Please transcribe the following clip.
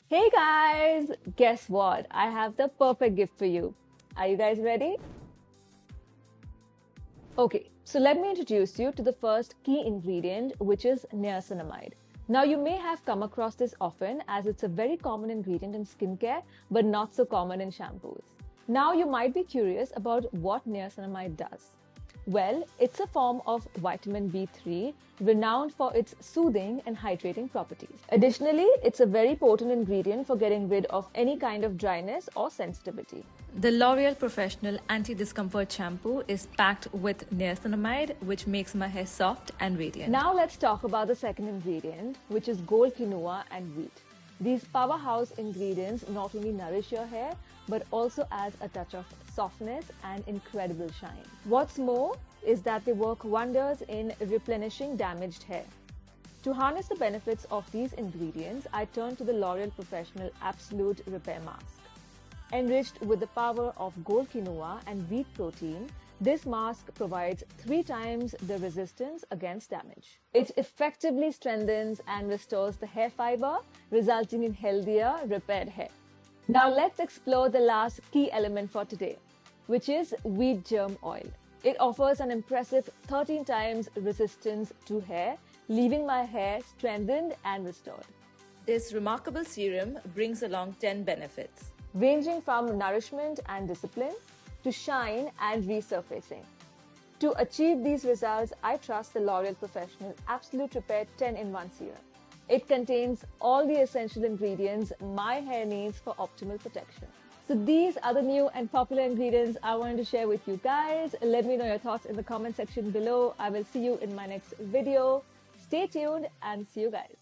Hey guys, guess what? I have the perfect gift for you. Are you guys ready? Okay, so let me introduce you to the first key ingredient, which is niacinamide. Now, you may have come across this often as it's a very common ingredient in skincare, but not so common in shampoos. Now, you might be curious about what niacinamide does. Well, it's a form of vitamin B3 renowned for its soothing and hydrating properties. Additionally, it's a very potent ingredient for getting rid of any kind of dryness or sensitivity. The L'Oreal Professional Anti-Discomfort Shampoo is packed with niacinamide, which makes my hair soft and radiant. Now let's talk about the second ingredient, which is gold quinoa and wheat. These powerhouse ingredients not only nourish your hair, but also adds a touch of softness and incredible shine. What's more is that they work wonders in replenishing damaged hair. To harness the benefits of these ingredients, I turn to the L'Oreal Professional Absolute Repair Mask. Enriched with the power of gold quinoa and wheat protein, this mask provides 3 times the resistance against damage. It effectively strengthens and restores the hair fiber, resulting in healthier, repaired hair. Now let's explore the last key element for today, which is wheat germ oil. It offers an impressive 13 times resistance to hair, leaving my hair strengthened and restored. This remarkable serum brings along 10 benefits, ranging from nourishment and discipline to shine and resurfacing. To achieve these results, I trust the L'Oreal Professional Absolute Repair 10-in-1 Serum. It contains all the essential ingredients my hair needs for optimal protection. So these are the new and popular ingredients I wanted to share with you guys. Let me know your thoughts in the comment section below. I will see you in my next video. Stay tuned and see you guys.